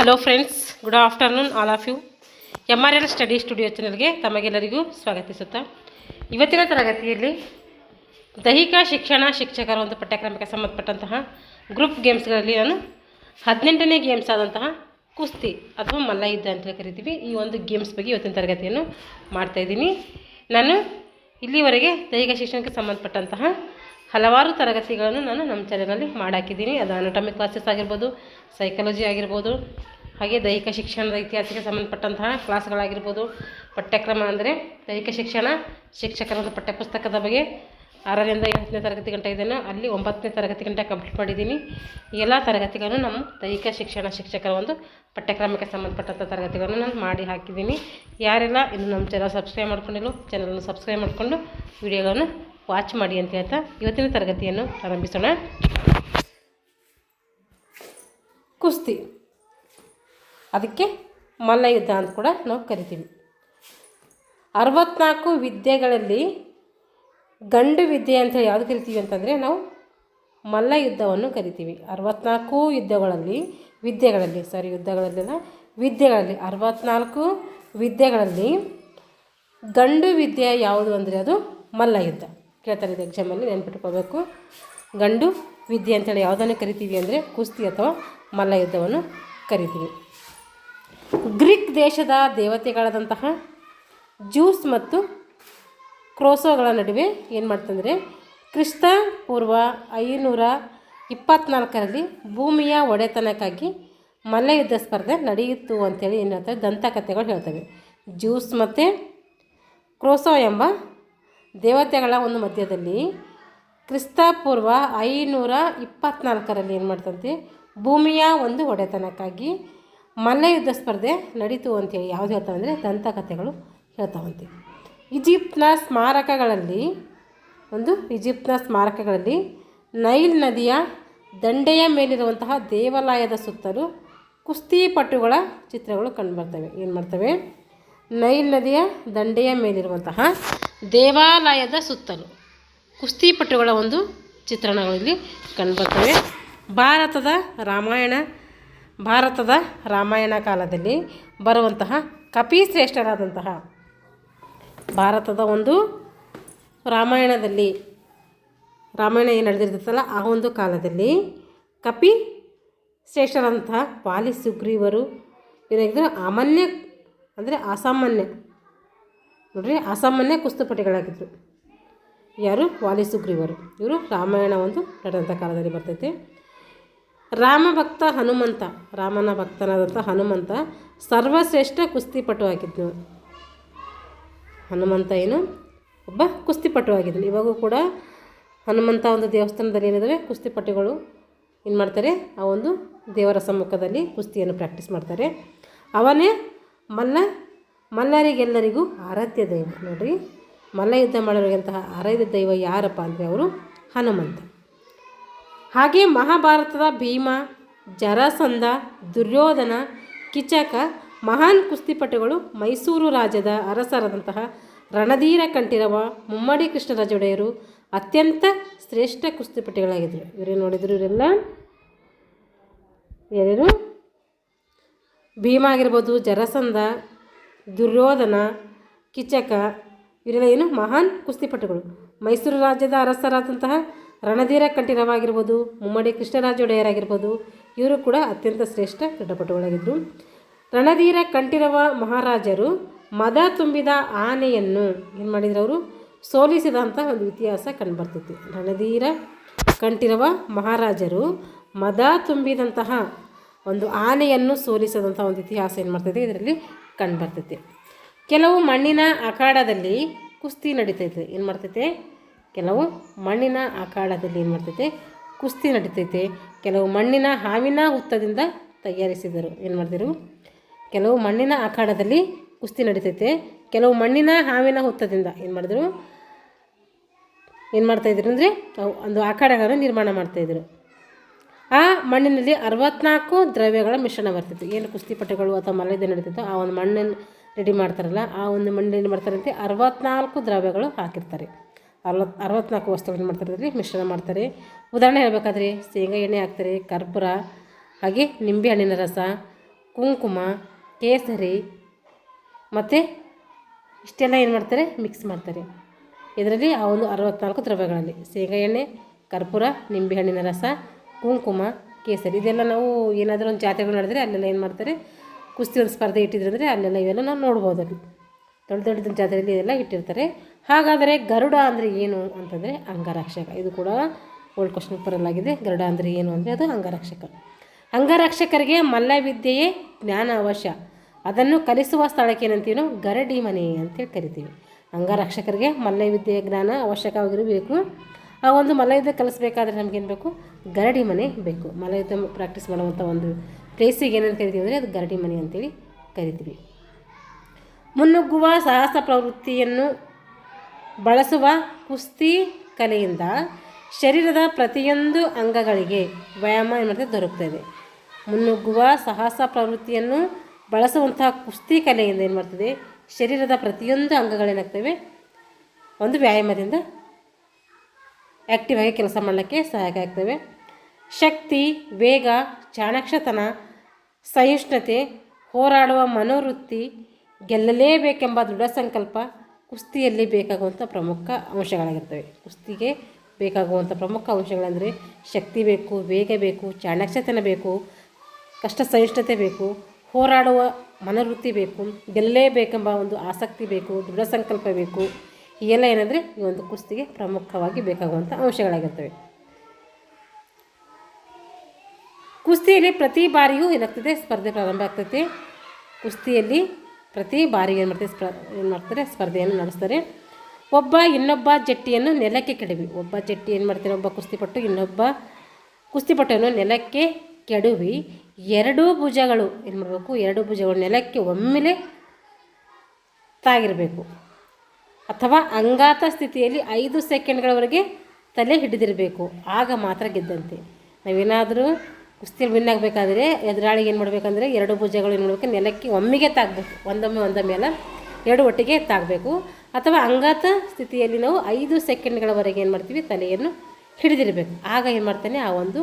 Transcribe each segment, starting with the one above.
Hello friends, good afternoon all of you. MRL study studio ಚಾನಲ್ಗೆ ತಮಗೆಲ್ಲರಿಗೂ ಸ್ವಾಗತಿಸುತ್ತಾ, ಇವತ್ತಿನ ತರಗತಿಯಲ್ಲಿ ದೈಹಿಕ ಶಿಕ್ಷಣ ಶಿಕ್ಷಕರ ಒಂದು ಪಠ್ಯಕ್ರಮಕ್ಕೆ ಸಂಬಂಧಪಟ್ಟಂತಹ ಗ್ರೂಪ್ ಗೇಮ್ಸ್ಗಳಲ್ಲಿ ನಾನು 18ನೇ ಗೇಮ್ಸ್ ಆದಂತಹ ಕುಸ್ತಿ ಅಥವಾ ಮಲ್ಲಯುದ್ಧ ಅಂತ ಕರಿತೀವಿ. ಈ ಒಂದು ಗೇಮ್ಸ್ ಬಗ್ಗೆ ಇವತ್ತಿನ ತರಗತಿಯನ್ನು ಮಾಡ್ತಾಯಿದ್ದೀನಿ. ನಾನು ಇಲ್ಲಿವರೆಗೆ ದೈಹಿಕ ಶಿಕ್ಷಣಕ್ಕೆ ಸಂಬಂಧಪಟ್ಟಂತಹ ಹಲವಾರು ತರಗತಿಗಳನ್ನು ನಾನು ನಮ್ಮ ಚಾನಲಲ್ಲಿ ಮಾಡಾಕಿದ್ದೀನಿ. ಅದು ಅನಾಟಮಿ ಕ್ಲಾಸಸ್ ಆಗಿರ್ಬೋದು, ಸೈಕಾಲಜಿ ಆಗಿರ್ಬೋದು, ಹಾಗೆ ದೈಹಿಕ ಶಿಕ್ಷಣದ ಇತಿಹಾಸಕ್ಕೆ ಸಂಬಂಧಪಟ್ಟಂತಹ ಕ್ಲಾಸ್ಗಳಾಗಿರ್ಬೋದು. ಪಠ್ಯಕ್ರಮ ಅಂದರೆ ದೈಹಿಕ ಶಿಕ್ಷಣ ಶಿಕ್ಷಕರ ಪಠ್ಯಪುಸ್ತಕದ ಬಗ್ಗೆ 6ರಿಂದ 8ನೇ ತರಗತಿ ಗಂಟೆ ಇದನ್ನು ಅಲ್ಲಿ 9ನೇ ತರಗತಿ ಗಂಟೆ ಕಂಪ್ಲೀಟ್ ಮಾಡಿದ್ದೀನಿ. ಈ ಎಲ್ಲ ತರಗತಿಗಳನ್ನು ನಮ್ಮ ದೈಹಿಕ ಶಿಕ್ಷಣ ಶಿಕ್ಷಕರ ಒಂದು ಪಠ್ಯಕ್ರಮಕ್ಕೆ ಸಂಬಂಧಪಟ್ಟಂಥ ತರಗತಿಗಳನ್ನು ನಾನು ಮಾಡಿ ಹಾಕಿದ್ದೀನಿ. ಯಾರೆಲ್ಲ ಇನ್ನು ನಮ್ಮ ಚಾನಲ್ ಸಬ್ಸ್ಕ್ರೈಬ್ ಮಾಡ್ಕೊಂಡಿಲ್ಲ, ಚಾನಲನ್ನು ಸಬ್ಸ್ಕ್ರೈಬ್ ಮಾಡಿಕೊಂಡು ವಿಡಿಯೋಗಳನ್ನು ವಾಚ್ ಮಾಡಿ ಅಂತ ಹೇಳ್ತಾ ಇವತ್ತಿನ ತರಗತಿಯನ್ನು ಪ್ರಾರಂಭಿಸೋಣ. ಕುಸ್ತಿ, ಅದಕ್ಕೆ ಮಲ್ಲಯುದ್ಧ ಅಂತ ಕೂಡ ನಾವು ಕರಿತೀವಿ. 64 ವಿದ್ಯೆಗಳಲ್ಲಿ ಗಂಡು ವಿದ್ಯೆ ಅಂತ ಯಾವುದು ಕರಿತೀವಿ ಅಂತಂದರೆ ನಾವು ಮಲ್ಲಯುದ್ಧವನ್ನು ಕರಿತೀವಿ. 64 ವಿದ್ಯೆಗಳಲ್ಲಿ 64 ವಿದ್ಯೆಗಳಲ್ಲಿ ಗಂಡು ವಿದ್ಯೆ ಯಾವುದು ಅಂದರೆ ಅದು ಮಲ್ಲಯುದ್ಧ. ಕೇಳ್ತಾರೆ ಇದು ಎಕ್ಸಾಮಲ್ಲಿ, ನೆನ್ಪಿಟ್ಕೋಬೇಕು. ಗಂಡು ವಿದ್ಯೆ ಅಂತೇಳಿ ಯಾವುದನ್ನು ಕರಿತೀವಿ ಅಂದರೆ ಕುಸ್ತಿ ಅಥವಾ ಮಲ್ಲಯುದ್ಧವನ್ನು ಕರಿತೀವಿ. ಗ್ರೀಕ್ ದೇಶದ ದೇವತೆಗಳಾದಂತಹ ಜ್ಯೂಸ್ ಮತ್ತು ಕ್ರೋಸೋಗಳ ನಡುವೆ ಏನು ಮಾಡ್ತಂದರೆ ಕ್ರಿಸ್ತ ಪೂರ್ವ 524ರಲ್ಲಿ ಭೂಮಿಯ ಒಡೆತನಕ್ಕಾಗಿ ಮಲ್ಲಯುದ್ಧ ಸ್ಪರ್ಧೆ ನಡೆಯಿತು ಅಂಥೇಳಿ ಏನು ಹೇಳ್ತಾರೆ ದಂತಕಥೆಗಳು ಹೇಳ್ತವೆ. ಜ್ಯೂಸ್ ಮತ್ತು ಕ್ರೋಸೋ ಎಂಬ ದೇವತೆಗಳ ಒಂದು ಮಧ್ಯದಲ್ಲಿ ಕ್ರಿಸ್ತ ಪೂರ್ವ 524ರಲ್ಲಿ ಏನು ಮಾಡ್ತಂತೆ ಭೂಮಿಯ ಒಂದು ಒಡೆತನಕ್ಕಾಗಿ ಮಲ್ಲಯುದ್ಧ ಸ್ಪರ್ಧೆ ನಡೀತು ಅಂಥೇಳಿ ಯಾವುದು ಹೇಳ್ತಾವೆ ಅಂದರೆ ದಂತಕಥೆಗಳು ಹೇಳ್ತಾವಂತೆ. ಈಜಿಪ್ಟ್ನ ಸ್ಮಾರಕಗಳಲ್ಲಿ ನೈಲ್ ನದಿಯ ದಂಡೆಯ ಮೇಲಿರುವಂತಹ ದೇವಾಲಯದ ಸುತ್ತಲೂ ಕುಸ್ತಿಪಟುಗಳ ಚಿತ್ರಗಳು ಕಂಡುಬರ್ತವೆ. ಏನು ಮಾಡ್ತವೆ? ನೈಲ್ ನದಿಯ ದಂಡೆಯ ಮೇಲಿರುವಂತಹ ದೇವಾಲಯದ ಸುತ್ತಲೂ ಕುಸ್ತಿಪಟುಗಳ ಒಂದು ಚಿತ್ರಣಗಳಲ್ಲಿ ಕಂಡುಬರ್ತವೆ. ಭಾರತದ ರಾಮಾಯಣ ಕಾಲದಲ್ಲಿ ಬರುವಂತಹ ಕಪಿಶ್ರೇಷ್ಠರಾದಂತಹ ಭಾರತದ ಒಂದು ರಾಮಾಯಣ ಏನು ನಡೆದಿರ್ತಲ್ಲ ಆ ಒಂದು ಕಾಲದಲ್ಲಿ ಕಪಿ ಶ್ರೇಷ್ಠರಾದಂತಹ ವಾಲಿ ಸುಗ್ರೀವರು ಏನಾಗಿದ್ದರು ಅಸಾಮಾನ್ಯ ಕುಸ್ತಿಪಟುಗಳಾಗಿದ್ದರು. ಯಾರು? ವಾಲಿ ಸುಗ್ರೀವರು. ಇವರು ರಾಮಾಯಣ ಒಂದು ನಡೆದಂಥ ಕಾಲದಲ್ಲಿ ಬರ್ತೈತೆ. ರಾಮನ ಭಕ್ತನಾದಂಥ ಹನುಮಂತ ಸರ್ವಶ್ರೇಷ್ಠ ಕುಸ್ತಿಪಟು ಆಗಿದ್ನು. ಹನುಮಂತ ಒಬ್ಬ ಕುಸ್ತಿಪಟು ಆಗಿದ್ದನು. ಇವಾಗೂ ಕೂಡ ಹನುಮಂತ ಒಂದು ದೇವಸ್ಥಾನದಲ್ಲಿ ಏನಿದ್ದಾವೆ ಕುಸ್ತಿಪಟುಗಳು ಏನು ಮಾಡ್ತಾರೆ, ಆ ಒಂದು ದೇವರ ಸಮ್ಮುಖದಲ್ಲಿ ಕುಸ್ತಿಯನ್ನು ಪ್ರಾಕ್ಟೀಸ್ ಮಾಡ್ತಾರೆ. ಅವನೇ ಮಲ್ಲರಿಗೆಲ್ಲರಿಗೂ ಆರಾಧ್ಯ ದೈವ. ನೋಡಿರಿ, ಮಲ್ಲಯುದ್ಧ ಮಾಡಿರುವಂತಹ ಆರಾಧ್ಯ ದೈವ ಯಾರಪ್ಪ ಅಂದರೆ ಅವರು ಹನುಮಂತ. ಹಾಗೆ ಮಹಾಭಾರತದ ಭೀಮ, ಜರಾಸಂಧ, ದುರ್ಯೋಧನ, ಕಿಚಕ ಮಹಾನ್ ಕುಸ್ತಿಪಟುಗಳು ಮೈಸೂರು ರಾಜ್ಯದ ಅರಸರಾದಂತಹ ರಣಧೀರ ಕಂಠೀರವ ಮುಮ್ಮಡಿ ಕೃಷ್ಣರಾಜ ಒಡೆಯರು ಅತ್ಯಂತ ಶ್ರೇಷ್ಠ ಕುಸ್ತಿಪಟುಗಳಾಗಿದ್ದರು. ಇವರೇನು ನೋಡಿದ್ರು? ಇವರೆಲ್ಲ ಯಾರು? ಭೀಮ ಆಗಿರ್ಬೋದು, ಜರಾಸಂಧ, ದುರ್ಯೋಧನ, ಕಿಚಕ, ಇವರೆಲ್ಲ ಮಹಾನ್ ಕುಸ್ತಿಪಟುಗಳು. ಮೈಸೂರು ರಾಜ್ಯದ ಅರಸರಾದಂತಹ ರಣಧೀರ ಕಂಠೀರವ ಆಗಿರ್ಬೋದು, ಮುಮ್ಮಡಿ ಕೃಷ್ಣರಾಜ ಒಡೆಯರಾಗಿರ್ಬೋದು, ಇವರು ಕೂಡ ಅತ್ಯಂತ ಶ್ರೇಷ್ಠ ಕ್ರೀಡಾಪಟುಗಳಾಗಿದ್ದರು. ರಣಧೀರ ಕಂಠೀರವ ಮಹಾರಾಜರು ಮದ ತುಂಬಿದ ಆನೆಯನ್ನು ಏನು ಮಾಡಿದ್ರು? ಅವರು ಸೋಲಿಸಿದಂಥ ಒಂದು ಇತಿಹಾಸ ಕಂಡುಬರ್ತೈತಿ. ರಣಧೀರ ಕಂಠೀರವ ಮಹಾರಾಜರು ಮದ ತುಂಬಿದಂತಹ ಒಂದು ಆನೆಯನ್ನು ಸೋಲಿಸಿದಂಥ ಒಂದು ಇತಿಹಾಸ ಏನು ಮಾಡ್ತೈತೆ ಇದರಲ್ಲಿ ಕಂಡುಬರ್ತೈತೆ. ಕೆಲವು ಮಣ್ಣಿನ ಅಖಾಡದಲ್ಲಿ ಕುಸ್ತಿ ನಡೀತೈತೆ. ಏನು ಮಾಡ್ತೈತೆ? ಕೆಲವು ಮಣ್ಣಿನ ಅಖಾಡದಲ್ಲಿ ಏನು ಮಾಡ್ತೈತೆ? ಕುಸ್ತಿ ನಡೀತೈತೆ. ಕೆಲವು ಮಣ್ಣಿನ ಹಾವಿನ ಹುತ್ತದಿಂದ ತಯಾರಿಸಿದರು. ಏನು ಮಾಡಿದರು? ಕೆಲವು ಮಣ್ಣಿನ ಅಖಾಡದಲ್ಲಿ ಕುಸ್ತಿ ನಡೀತೈತೆ. ಕೆಲವು ಮಣ್ಣಿನ ಹಾವಿನ ಹುತ್ತದಿಂದ ಏನು ಮಾಡ್ತಾಯಿದ್ರು ಅಂದರೆ ಒಂದು ಅಖಾಡಗಳನ್ನು ನಿರ್ಮಾಣ ಮಾಡ್ತಾಯಿದ್ರು. ಆ ಮಣ್ಣಿನಲ್ಲಿ 64 ದ್ರವ್ಯಗಳ ಮಿಶ್ರಣ ಬರ್ತೈತೆ. ಏನು ಕುಸ್ತಿಪಟುಗಳು ಅಥವಾ ಮಲ್ಲಯುದ್ಧ ನಡೀತೈತೋ ಆ ಒಂದು ಮಣ್ಣನ್ನು ರೆಡಿ ಮಾಡ್ತಾರಲ್ಲ, ಆ ಒಂದು ಮಣ್ಣು ಏನು ಮಾಡ್ತಾರಂತೆ 64 ದ್ರವ್ಯಗಳು ಹಾಕಿರ್ತಾರೆ. 64 ವಸ್ತುಗಳನ್ನು ಮಾಡ್ತಾರೆ, ಮಿಶ್ರಣ ಮಾಡ್ತಾರೆ. ಉದಾಹರಣೆ ಹೇಳಬೇಕಾದ್ರೆ ಶೇಂಗಾ ಎಣ್ಣೆ ಹಾಕ್ತಾರೆ, ಕರ್ಪೂರ, ಹಾಗೆ ನಿಂಬೆ ಹಣ್ಣಿನ ರಸ, ಕುಂಕುಮ, ಕೇಸರಿ ಮತ್ತು ಇಷ್ಟೆಲ್ಲ ಏನು ಮಾಡ್ತಾರೆ, ಮಿಕ್ಸ್ ಮಾಡ್ತಾರೆ. ಇದರಲ್ಲಿ ಆ ಒಂದು 64 ದ್ರವ್ಯಗಳಲ್ಲಿ ಶೇಂಗಾ ಎಣ್ಣೆ, ಕರ್ಪೂರ, ನಿಂಬೆಹಣ್ಣಿನ ರಸ, ಕುಂಕುಮ, ಕೇಸರಿ ಇದೆಲ್ಲ ನಾವು ಏನಾದರೂ ಒಂದು ಜಾತ್ರೆಗಳು ನಡೆದರೆ ಅಲ್ಲೆಲ್ಲ ಏನು ಮಾಡ್ತಾರೆ, ಕುಸ್ತಿ ಒಂದು ಸ್ಪರ್ಧೆ ಇಟ್ಟಿದ್ರಂದರೆ ಅಲ್ಲೆಲ್ಲ ಇವೆಲ್ಲ ನಾವು ನೋಡ್ಬೋದು. ಅಲ್ಲಿ ದೊಡ್ಡ ದೊಡ್ಡ ಜಾತ್ರೆಯಲ್ಲಿ ಇದೆಲ್ಲ ಇಟ್ಟಿರ್ತಾರೆ. ಹಾಗಾದರೆ ಗರುಡ ಅಂದರೆ ಏನು ಅಂತಂದರೆ ಅಂಗರಕ್ಷಕ. ಇದು ಕೂಡ ಓಲ್ಡ್ ಕ್ವಶನ್ ಪೇಪರಲ್ಲಾಗಿದೆ. ಗರುಡ ಅಂದರೆ ಏನು ಅಂದರೆ ಅದು ಅಂಗರಕ್ಷಕ. ಅಂಗರಕ್ಷಕರಿಗೆ ಮಲ್ಲವಿದ್ಯೆಯೇ ಜ್ಞಾನ ಅವಶ್ಯ. ಅದನ್ನು ಕಲಿಸುವ ಸ್ಥಳಕ್ಕೆ ಏನಂತೀವಿ ನಾವು, ಗರಡಿ ಮನೆ ಅಂತೇಳಿ ಕರಿತೀವಿ. ಅಂಗರಕ್ಷಕರಿಗೆ ಮಲ್ಲವಿದ್ಯೆಯ ಜ್ಞಾನ ಅವಶ್ಯಕವಾಗಿರಬೇಕು. ಆ ಒಂದು ಮಲ್ಲಯುದ್ಧ ಕಲಿಸ್ಬೇಕಾದ್ರೆ ನಮಗೇನು ಬೇಕು, ಗರಡಿ ಮನೆ ಬೇಕು. ಮಲ್ಲಯುದ್ಧ ಪ್ರಾಕ್ಟೀಸ್ ಮಾಡುವಂಥ ಒಂದು ಪ್ಲೇಸಿಗೆ ಏನಂತ ಕರಿತೀವಿ ಅಂದರೆ ಅದು ಗರಡಿ ಮನೆ ಅಂತೇಳಿ ಕರಿತೀವಿ. ಮುನ್ನುಗ್ಗುವ ಸಾಹಸ ಪ್ರವೃತ್ತಿಯನ್ನು ಬಳಸುವ ಕುಸ್ತಿ ಕಲೆಯಿಂದ ಶರೀರದ ಪ್ರತಿಯೊಂದು ಅಂಗಗಳಿಗೆ ವ್ಯಾಯಾಮ ಏನು ದೊರಕ್ತದೆ. ಮುನ್ನುಗ್ಗುವ ಸಾಹಸ ಪ್ರವೃತ್ತಿಯನ್ನು ಬಳಸುವಂತಹ ಕುಸ್ತಿ ಕಲೆಯಿಂದ ಏನು ಮಾಡ್ತದೆ, ಶರೀರದ ಪ್ರತಿಯೊಂದು ಅಂಗಗಳೇನಾಗ್ತವೆ ಒಂದು ವ್ಯಾಯಾಮದಿಂದ ಆ್ಯಕ್ಟಿವ್ ಆಗಿ ಕೆಲಸ ಮಾಡಲಿಕ್ಕೆ ಸಹಾಯಕ ಆಗ್ತವೆ. ಶಕ್ತಿ, ವೇಗ, ಚಾಣಾಕ್ಷತನ, ಸಹಿಷ್ಣುತೆ, ಹೋರಾಡುವ ಮನೋವೃತ್ತಿ, ಗೆಲ್ಲಲೇಬೇಕೆಂಬ ದೃಢ ಸಂಕಲ್ಪ ಕುಸ್ತಿಯಲ್ಲಿ ಬೇಕಾಗುವಂಥ ಪ್ರಮುಖ ಅಂಶಗಳಾಗಿರ್ತವೆ. ಕುಸ್ತಿಗೆ ಬೇಕಾಗುವಂಥ ಪ್ರಮುಖ ಅಂಶಗಳೆಂದರೆ ಶಕ್ತಿ ಬೇಕು, ವೇಗ ಬೇಕು, ಚಾಣಾಕ್ಷತನ ಬೇಕು, ಕಷ್ಟ ಸಹಿಷ್ಣುತೆ ಬೇಕು, ಹೋರಾಡುವ ಮನೋವೃತ್ತಿ ಬೇಕು, ಗೆಲ್ಲಲೇಬೇಕೆಂಬ ಒಂದು ಆಸಕ್ತಿ ಬೇಕು, ದೃಢ ಸಂಕಲ್ಪ ಬೇಕು. ಈ ಎಲ್ಲ ಏನಂದರೆ ಈ ಒಂದು ಕುಸ್ತಿಗೆ ಪ್ರಮುಖವಾಗಿ ಬೇಕಾಗುವಂಥ ಅಂಶಗಳಾಗಿರ್ತವೆ. ಕುಸ್ತಿಯಲ್ಲಿ ಪ್ರತಿ ಬಾರಿಯೂ ಏನಾಗ್ತದೆ, ಸ್ಪರ್ಧೆ ಪ್ರಾರಂಭ ಆಗ್ತೈತೆ. ಕುಸ್ತಿಯಲ್ಲಿ ಪ್ರತಿ ಬಾರಿ ಏನು ಮಾಡ್ತಾರೆ ಸ್ಪರ್ಧೆಯನ್ನು ನಡೆಸ್ತಾರೆ. ಒಬ್ಬ ಇನ್ನೊಬ್ಬ ಜಟ್ಟಿಯನ್ನು ನೆಲಕ್ಕೆ ಕೆಡವಿ, ಒಬ್ಬ ಜಟ್ಟಿ ಏನು ಮಾಡ್ತಾರೆ, ಒಬ್ಬ ಕುಸ್ತಿಪಟ್ಟು ಇನ್ನೊಬ್ಬ ಕುಸ್ತಿಪಟ್ಟನ್ನು ನೆಲಕ್ಕೆ ಕೆಡವಿ ಎರಡೂ ಭುಜಗಳು ಏನು ಮಾಡಬೇಕು, ಎರಡೂ ಭುಜಗಳು ನೆಲಕ್ಕೆ ಒಮ್ಮೆಲೆ ತಾಗಿರಬೇಕು. ಅಥವಾ ಅಂಗಾತ ಸ್ಥಿತಿಯಲ್ಲಿ 5 ಸೆಕೆಂಡ್ಗಳವರೆಗೆ ತಲೆ ಹಿಡಿದಿರಬೇಕು. ಆಗ ಮಾತ್ರ ಗೆದ್ದಂತೆ. ನಾವೇನಾದರೂ ಕುಸ್ತಿಯಲ್ಲಿ ವಿನ್ ಆಗಬೇಕಾದ್ರೆ ಎದುರಾಳಿಗೆ ಏನು ಮಾಡಬೇಕಂದ್ರೆ ಎರಡು ಭುಜಗಳು ಏನು ಮಾಡಬೇಕು, ನೆಲಕ್ಕೆ ಒಮ್ಮೆಗೆ ತಾಗಬೇಕು. ಒಂದೊಮ್ಮೆ ಅಲ್ಲ, ಎರಡು ಒಟ್ಟಿಗೆ ತಾಗಬೇಕು. ಅಥವಾ ಅಂಗಾತ ಸ್ಥಿತಿಯಲ್ಲಿ ನಾವು 5 ಸೆಕೆಂಡ್ಗಳವರೆಗೆ ಏನು ಮಾಡ್ತೀವಿ, ತಲೆಯನ್ನು ಹಿಡಿದಿರಬೇಕು. ಆಗ ಏನು ಮಾಡ್ತಾನೆ, ಆ ಒಂದು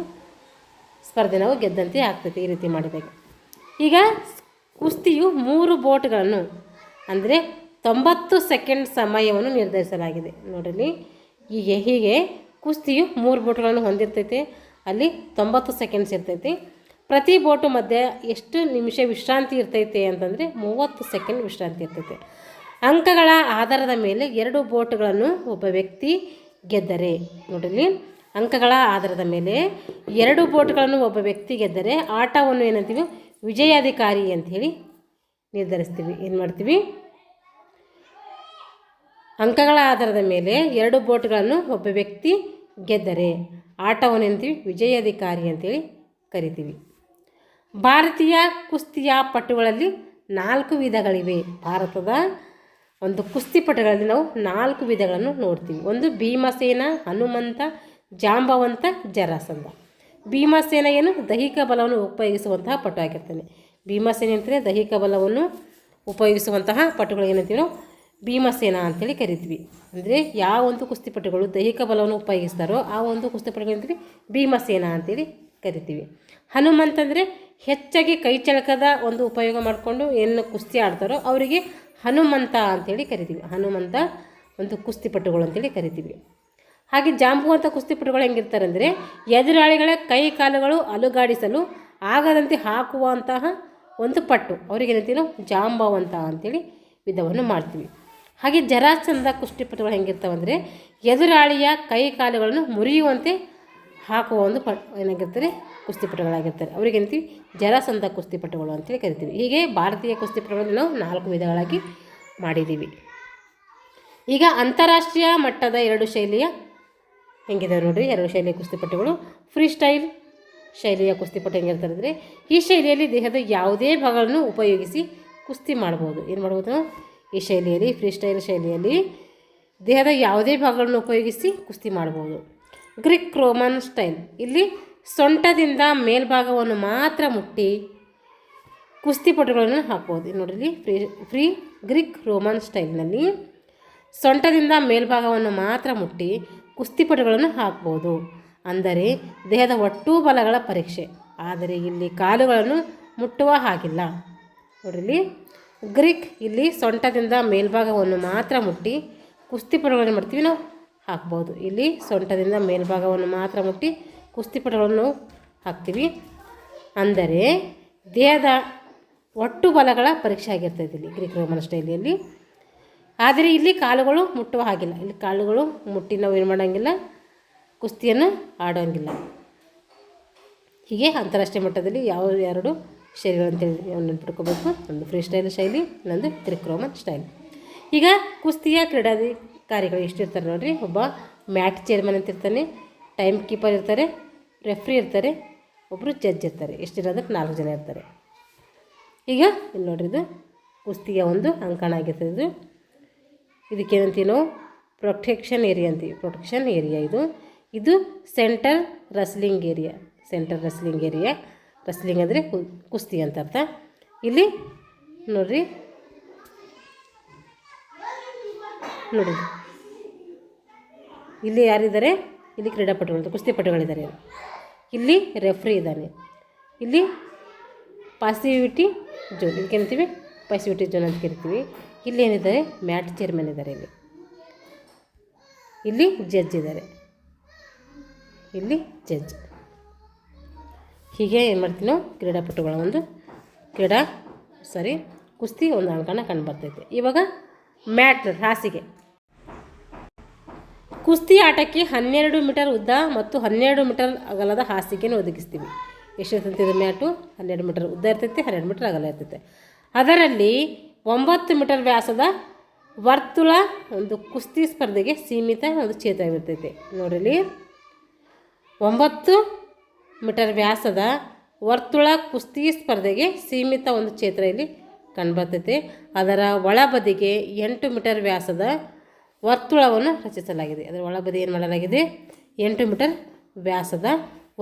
ಸ್ಪರ್ಧೆ ನಾವು ಗೆದ್ದಂತೆ ಆಗ್ತೈತೆ ಈ ರೀತಿ ಮಾಡಿದಾಗ. ಈಗ ಕುಸ್ತಿಯು 3 ಬೋಟ್ಗಳನ್ನು ಅಂದರೆ 90 ಸೆಕೆಂಡ್ ಸಮಯವನ್ನು ನಿರ್ಧರಿಸಲಾಗಿದೆ. ನೋಡಲಿ, ಹೀಗೆ ಕುಸ್ತಿಯು 3 ಬೋಟ್ಗಳನ್ನು ಹೊಂದಿರ್ತೈತೆ. ಅಲ್ಲಿ 90 ಸೆಕೆಂಡ್ಸ್ ಇರ್ತೈತಿ. ಪ್ರತಿ ಬೋಟು ಮಧ್ಯೆ ಎಷ್ಟು ನಿಮಿಷ ವಿಶ್ರಾಂತಿ ಇರ್ತೈತೆ ಅಂತಂದರೆ 30 ಸೆಕೆಂಡ್ ವಿಶ್ರಾಂತಿ ಇರ್ತೈತೆ. ಅಂಕಗಳ ಆಧಾರದ ಮೇಲೆ 2 ಬೋಟುಗಳನ್ನು ಒಬ್ಬ ವ್ಯಕ್ತಿ ಗೆದ್ದರೆ, ನೋಡಲಿ, ಅಂಕಗಳ ಆಧಾರದ ಮೇಲೆ 2 ಬೋಟ್ಗಳನ್ನು ಒಬ್ಬ ವ್ಯಕ್ತಿ ಗೆದ್ದರೆ ಆಟವನ್ನು ಏನಂತೀವಿ, ವಿಜಯಾಧಿಕಾರಿ ಅಂಥೇಳಿ ನಿರ್ಧರಿಸ್ತೀವಿ. ಏನು ಮಾಡ್ತೀವಿ, ಅಂಕಗಳ ಆಧಾರದ ಮೇಲೆ 2 ಬೋಟ್ಗಳನ್ನು ಒಬ್ಬ ವ್ಯಕ್ತಿ ಗೆದ್ದರೆ ಆಟವನ್ನು ಏನಂತೀವಿ, ವಿಜಯಾಧಿಕಾರಿ ಅಂತೇಳಿ ಕರಿತೀವಿ. ಭಾರತೀಯ ಕುಸ್ತಿಯ ಪಟುಗಳಲ್ಲಿ 4 ವಿಧಗಳಿವೆ. ಭಾರತದ ಒಂದು ಕುಸ್ತಿಪಟುಗಳಲ್ಲಿ ನಾವು 4 ವಿಧಗಳನ್ನು ನೋಡ್ತೀವಿ. ಒಂದು ಭೀಮಸೇನ, ಹನುಮಂತ, ಜಾಂಬವಂತ, ಜರಾಸಂಧ. ಭೀಮಸೇನ ಏನು, ದೈಹಿಕ ಬಲವನ್ನು ಉಪಯೋಗಿಸುವಂತಹ ಪಟು ಆಗಿರ್ತಾನೆ. ಭೀಮಸೇನ ಅಂತಂದರೆ ದೈಹಿಕ ಬಲವನ್ನು ಉಪಯೋಗಿಸುವಂತಹ ಪಟುಗಳು ಏನಂತೀವಿ ನಾವು ಭೀಮಸೇನ ಅಂತೇಳಿ ಕರಿತೀವಿ. ಅಂದರೆ ಯಾವ ಒಂದು ಕುಸ್ತಿಪಟುಗಳು ದೈಹಿಕ ಬಲವನ್ನು ಉಪಯೋಗಿಸ್ತಾರೋ ಆ ಒಂದು ಕುಸ್ತಿಪಟುಗಳು ಅಂತೀವಿ ಭೀಮಸೇನ ಅಂತೇಳಿ ಕರಿತೀವಿ. ಹನುಮಂತ ಅಂದರೆ ಹೆಚ್ಚಾಗಿ ಕೈಚಳಕದ ಒಂದು ಉಪಯೋಗ ಮಾಡಿಕೊಂಡು ಏನು ಕುಸ್ತಿ ಆಡ್ತಾರೋ ಅವರಿಗೆ ಹನುಮಂತ ಅಂತೇಳಿ ಕರಿತೀವಿ. ಹನುಮಂತ ಒಂದು ಕುಸ್ತಿಪಟುಗಳು ಅಂತೇಳಿ ಕರಿತೀವಿ. ಹಾಗೆ ಜಾಂಬುವಂಥ ಕುಸ್ತಿಪಟುಗಳು ಹೆಂಗಿರ್ತಾರೆ ಅಂದರೆ ಎದುರಾಳಿಗಳ ಕೈ ಕಾಲುಗಳು ಅಲುಗಾಡಿಸಲು ಆಗದಂತೆ ಹಾಕುವಂತಹ ಒಂದು ಪಟ್ಟು, ಅವರಿಗೆ ಏನಂತೀವಿ ನಾವು ಜಾಂಬವಂತ ಅಂತೇಳಿ ವಿಧವನ್ನು ಮಾಡ್ತೀವಿ. ಹಾಗೆ ಜರಾಸಂಧ ಕುಸ್ತಿಪಟುಗಳು ಹೆಂಗಿರ್ತಾವಂದರೆ ಎದುರಾಳಿಯ ಕೈ ಕಾಲುಗಳನ್ನು ಮುರಿಯುವಂತೆ ಹಾಕುವ ಒಂದು ಏನಾಗಿರ್ತಾರೆ ಕುಸ್ತಿಪಟುಗಳಾಗಿರ್ತಾರೆ. ಅವ್ರಿಗೆ ಏನಂತೀವಿ ಜರಾಸಂಧ ಕುಸ್ತಿಪಟುಗಳು ಅಂತೇಳಿ ಕರಿತೀವಿ. ಹೀಗೆ ಭಾರತೀಯ ಕುಸ್ತಿಪಟುಗಳನ್ನು ನಾವು 4 ವಿಧಗಳಾಗಿ ಮಾಡಿದ್ದೀವಿ. ಈಗ ಅಂತಾರಾಷ್ಟ್ರೀಯ ಮಟ್ಟದ 2 ಶೈಲಿಯ ಹೆಂಗಿದಾವೆ ನೋಡಿರಿ, 2 ಶೈಲಿಯ ಕುಸ್ತಿಪಟುಗಳು. ಫ್ರೀ ಸ್ಟೈಲ್ ಶೈಲಿಯ ಕುಸ್ತಿಪಟು ಹೆಂಗಿರ್ತಾರೆ ಅಂದರೆ ಈ ಶೈಲಿಯಲ್ಲಿ ದೇಹದ ಯಾವುದೇ ಭಾಗಗಳನ್ನು ಉಪಯೋಗಿಸಿ ಕುಸ್ತಿ ಮಾಡ್ಬೋದು. ಏನು ಮಾಡ್ಬೋದು ನಾವು ಈ ಶೈಲಿಯಲ್ಲಿ, ಫ್ರೀ ಸ್ಟೈಲ್ ಶೈಲಿಯಲ್ಲಿ ದೇಹದ ಯಾವುದೇ ಭಾಗಗಳನ್ನು ಉಪಯೋಗಿಸಿ ಕುಸ್ತಿ ಮಾಡ್ಬೋದು. ಗ್ರೀಕ್ ರೋಮನ್ ಸ್ಟೈಲ್, ಇಲ್ಲಿ ಸೊಂಟದಿಂದ ಮೇಲ್ಭಾಗವನ್ನು ಮಾತ್ರ ಮುಟ್ಟಿ ಕುಸ್ತಿಪಟುಗಳನ್ನು ಹಾಕ್ಬೋದು. ನೋಡಿರಿ, ಫ್ರೀ ಗ್ರೀಕ್ ರೋಮನ್ ಸ್ಟೈಲ್ನಲ್ಲಿ ಸೊಂಟದಿಂದ ಮೇಲ್ಭಾಗವನ್ನು ಮಾತ್ರ ಮುಟ್ಟಿ ಕುಸ್ತಿಪಟುಗಳನ್ನು ಹಾಕ್ಬೋದು. ಅಂದರೆ ದೇಹದ ಒಟ್ಟು ಬಲಗಳ ಪರೀಕ್ಷೆ. ಆದರೆ ಇಲ್ಲಿ ಕಾಲುಗಳನ್ನು ಮುಟ್ಟುವ ಹಾಗಿಲ್ಲ. ನೋಡಿರಿ, ಗ್ರೀಕ್ ಇಲ್ಲಿ ಸೊಂಟದಿಂದ ಮೇಲ್ಭಾಗವನ್ನು ಮಾತ್ರ ಮುಟ್ಟಿ ಕುಸ್ತಿಪಟುಗಳನ್ನು ಮಾಡ್ತೀವಿ ನಾವು ಹಾಕ್ಬೋದು. ಇಲ್ಲಿ ಸೊಂಟದಿಂದ ಮೇಲ್ಭಾಗವನ್ನು ಮಾತ್ರ ಮುಟ್ಟಿ ಕುಸ್ತಿಪಟುಗಳನ್ನು ಹಾಕ್ತೀವಿ. ಅಂದರೆ ದೇಹದ ಒಟ್ಟು ಬಲಗಳ ಪರೀಕ್ಷೆ ಆಗಿರ್ತೈತೆ ಇಲ್ಲಿ ಗ್ರೀಕ್ ರೋಮನ್ ಸ್ಟೈಲಿಯಲ್ಲಿ. ಆದರೆ ಇಲ್ಲಿ ಕಾಲುಗಳು ಮುಟ್ಟುವ ಹಾಗಿಲ್ಲ. ಇಲ್ಲಿ ಕಾಲುಗಳು ಮುಟ್ಟಿ ನಾವು ಏನು ಮಾಡೋಂಗಿಲ್ಲ, ಕುಸ್ತಿಯನ್ನು ಆಡೋಂಗಿಲ್ಲ. ಹೀಗೆ ಅಂತಾರಾಷ್ಟ್ರೀಯ ಮಟ್ಟದಲ್ಲಿ ಯಾವ ಎರಡು ಶೈಲಿಗಳಂತೇಳಿ ನೆನ್ಪಿಟ್ಕೋಬೇಕು. ಒಂದು ಫ್ರೀ ಸ್ಟೈಲ್ ಶೈಲಿ, ಇನ್ನೊಂದು ಗ್ರೀಕ್ ರೋಮನ್ ಸ್ಟೈಲ್. ಈಗ ಕುಸ್ತಿಯ ಕ್ರೀಡಾಧಿಕಾರಿಗಳು ಎಷ್ಟಿರ್ತಾರೆ ನೋಡಿರಿ. ಒಬ್ಬ ಮ್ಯಾಟ್ ಚೇರ್ಮನ್ ಅಂತ ಇರ್ತಾನೆ, ಟೈಮ್ ಕೀಪರ್ ಇರ್ತಾರೆ, ರೆಫ್ರಿ ಇರ್ತಾರೆ, ಒಬ್ಬರು ಜಡ್ಜ್ ಇರ್ತಾರೆ. ಎಷ್ಟಿರೋದ್ರೆ 4 ಜನ ಇರ್ತಾರೆ. ಈಗ ಇಲ್ಲಿ ನೋಡ್ರಿ, ಇದು ಕುಸ್ತಿಯ ಒಂದು ಅಂಕಣ ಆಗಿರ್ತದೆ. ಇದಕ್ಕೇನಂತೀವಿ ನಾವು ಪ್ರೊಟೆಕ್ಷನ್ ಏರಿಯಾ ಅಂತೀವಿ. ಪ್ರೊಟೆಕ್ಷನ್ ಏರಿಯಾ ಇದು centre wrestling area. Centre wrestling area. Wrestling ಅಂದರೆ ಕುಸ್ತಿ ಅಂತ ಅರ್ಥ. ಇಲ್ಲಿ ನೋಡ್ರಿ, ನೋಡಿ ಇಲ್ಲಿ ಯಾರಿದ್ದಾರೆ, ಇಲ್ಲಿ ಕ್ರೀಡಾಪಟುಗಳು, ಕುಸ್ತಿಪಟುಗಳಿದ್ದಾರೆ. ಇಲ್ಲಿ ರೆಫ್ರಿ ಇದ್ದಾನೆ. ಇಲ್ಲಿ ಪಾಸಿವಿಟಿ ಝೋನ್, ಇದಕ್ಕೆ ಏನಂತೀವಿ ಪಾಸಿವಿಟಿ ಝೋನ್ ಅಂತ ಕರಿತೀವಿ. ಇಲ್ಲಿ ಏನಿದ್ದಾರೆ, ಮ್ಯಾಟ್ ಚೇರ್ಮನ್ ಇದ್ದಾರೆ. ಇಲ್ಲಿ ಜಡ್ಜ್ ಇದ್ದಾರೆ. ಇಲ್ಲಿ ಜಡ್ಜ್. ಹೀಗೆ ಏನು ಮಾಡ್ತೀವಿ ನಾವು, ಕ್ರೀಡಾಪಟುಗಳ ಒಂದು ಕುಸ್ತಿ ಒಂದು ಅಂಕಣ ಕಂಡು ಬರ್ತೈತೆ. ಇವಾಗ ಮ್ಯಾಟ್ ಹಾಸಿಗೆ. ಕುಸ್ತಿ ಆಟಕ್ಕೆ 12 ಮೀಟರ್ ಉದ್ದ ಮತ್ತು 12 ಮೀಟರ್ ಅಗಲದ ಹಾಸಿಗೆಯನ್ನು ಒದಗಿಸ್ತೀವಿ. ಎಷ್ಟಿರ್ತೈತೆ ಇದು ಮ್ಯಾಟು? 12 ಮೀಟರ್ ಉದ್ದ ಇರ್ತೈತೆ, 12 ಮೀಟರ್ ಅಗಲ ಇರ್ತೈತೆ. ಅದರಲ್ಲಿ 9 ಮೀಟರ್ ವ್ಯಾಸದ ವರ್ತುಳ ಒಂದು ಕುಸ್ತಿ ಸ್ಪರ್ಧೆಗೆ ಸೀಮಿತ ಒಂದು ಕ್ಷೇತ್ರವಿರ್ತೈತೆ. ನೋಡಿರಿ, 9 ಮೀಟರ್ ವ್ಯಾಸದ ವರ್ತುಳ ಕುಸ್ತಿ ಸ್ಪರ್ಧೆಗೆ ಸೀಮಿತ ಒಂದು ಕ್ಷೇತ್ರ ಇಲ್ಲಿ ಕಂಡುಬರ್ತೈತೆ. ಅದರ ಒಳಬದಿಗೆ 8 ಮೀಟರ್ ವ್ಯಾಸದ ವರ್ತುಳವನ್ನು ರಚಿಸಲಾಗಿದೆ. ಅದರ ಒಳಬದಿ ಏನು ಮಾಡಲಾಗಿದೆ, 8 ಮೀಟರ್ ವ್ಯಾಸದ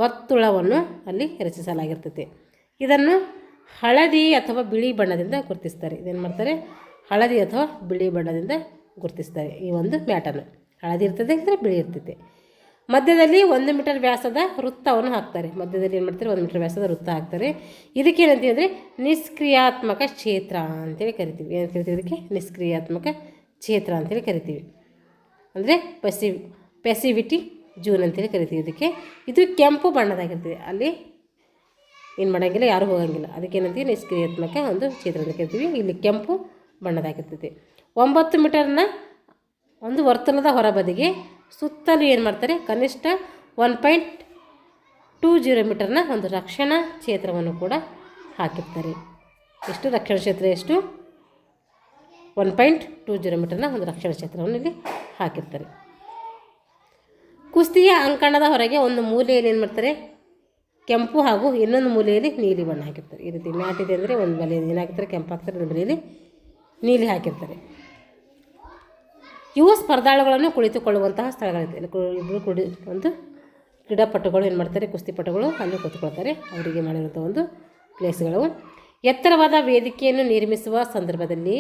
ವರ್ತುಳವನ್ನು ಅಲ್ಲಿ ರಚಿಸಲಾಗಿರ್ತೈತೆ. ಇದನ್ನು ಹಳದಿ ಅಥವಾ ಬಿಳಿ ಬಣ್ಣದಿಂದ ಗುರುತಿಸ್ತಾರೆ. ಇದೇನು ಮಾಡ್ತಾರೆ, ಹಳದಿ ಅಥವಾ ಬಿಳಿ ಬಣ್ಣದಿಂದ ಗುರುತಿಸ್ತಾರೆ ಈ ಒಂದು ಮ್ಯಾಟನ್ನು. ಹಳದಿ ಇರ್ತದೆ, ಅಂದರೆ ಬಿಳಿ ಇರ್ತೈತೆ. ಮಧ್ಯದಲ್ಲಿ 1 ಮೀಟರ್ ವ್ಯಾಸದ ವೃತ್ತವನ್ನು ಹಾಕ್ತಾರೆ. ಮಧ್ಯದಲ್ಲಿ ಏನು ಮಾಡ್ತಾರೆ, 1 ಮೀಟರ್ ವ್ಯಾಸದ ವೃತ್ತ ಹಾಕ್ತಾರೆ. ಇದಕ್ಕೇನಂತೀವಿ ಅಂದರೆ ನಿಷ್ಕ್ರಿಯಾತ್ಮಕ ಕ್ಷೇತ್ರ ಅಂತೇಳಿ ಕರಿತೀವಿ. ಏನು ಕರಿತೀವಿ ಇದಕ್ಕೆ? ನಿಷ್ಕ್ರಿಯಾತ್ಮಕ ಕ್ಷೇತ್ರ ಅಂತೇಳಿ ಕರಿತೀವಿ. ಅಂದರೆ ಪೆಸಿವಿಟಿ ಝೋನ್ ಅಂತೇಳಿ ಕರಿತೀವಿ ಇದಕ್ಕೆ. ಇದು ಕೆಂಪು ಬಣ್ಣದಾಗಿರ್ತದೆ. ಅಲ್ಲಿ ಏನು ಮಾಡೋಂಗಿಲ್ಲ, ಯಾರೂ ಹೋಗೋಂಗಿಲ್ಲ. ಅದಕ್ಕೇನಂತೀವಿ ನಿಷ್ಕ್ರಿಯಾತ್ಮಕ ಒಂದು ಕ್ಷೇತ್ರ ಅಂತ ಕರಿತೀವಿ. ಇಲ್ಲಿ ಕೆಂಪು ಬಣ್ಣದಾಗಿರ್ತದೆ. 9 ಮೀಟರ್ನ ಒಂದು ವರ್ತುಲದ ಹೊರಬದಿಗೆ ಸುತ್ತಲೂ ಏನು ಮಾಡ್ತಾರೆ, ಕನಿಷ್ಠ 1.20 ಮೀಟರ್ನ ಒಂದು ರಕ್ಷಣಾ ಕ್ಷೇತ್ರವನ್ನು ಕೂಡ ಹಾಕಿರ್ತಾರೆ. ಎಷ್ಟು ರಕ್ಷಣಾ ಕ್ಷೇತ್ರ? ಎಷ್ಟು? 1.20 ಮೀಟರ್ನ ಒಂದು ರಕ್ಷಣಾ ಕ್ಷೇತ್ರವನ್ನು ಇಲ್ಲಿ ಹಾಕಿರ್ತಾರೆ. ಕುಸ್ತಿಯ ಅಂಕಣದ ಹೊರಗೆ ಒಂದು ಮೂಲೆಯಲ್ಲಿ ಏನು ಮಾಡ್ತಾರೆ, ಕೆಂಪು ಹಾಗೂ ಇನ್ನೊಂದು ಮೂಲೆಯಲ್ಲಿ ನೀಲಿ ಬಣ್ಣ ಹಾಕಿರ್ತಾರೆ. ಈ ರೀತಿ ಮ್ಯಾಟ್ ಇದೆ ಅಂದರೆ ಒಂದು ಬಲೆಯಲ್ಲಿ ಏನು ಹಾಕಿರ್ತಾರೆ, ಕೆಂಪು ಹಾಕ್ತಾರೆ, ಒಂದು ಬಲೆಯಲ್ಲಿ ನೀಲಿ ಹಾಕಿರ್ತಾರೆ. ಇವು ಸ್ಪರ್ಧಾಳುಗಳನ್ನು ಕುಳಿತುಕೊಳ್ಳುವಂತಹ ಸ್ಥಳಗಳಿದೆ. ಇಬ್ಬರು ಒಂದು ಕ್ರೀಡಾಪಟುಗಳು ಏನು ಮಾಡ್ತಾರೆ, ಕುಸ್ತಿಪಟುಗಳು ಅಲ್ಲಿ ಕೂತ್ಕೊಳ್ತಾರೆ. ಅವರಿಗೆ ಮಾಡಿರುವಂಥ ಒಂದು ಪ್ಲೇಸ್ಗಳು. ಎತ್ತರವಾದ ವೇದಿಕೆಯನ್ನು ನಿರ್ಮಿಸುವ ಸಂದರ್ಭದಲ್ಲಿ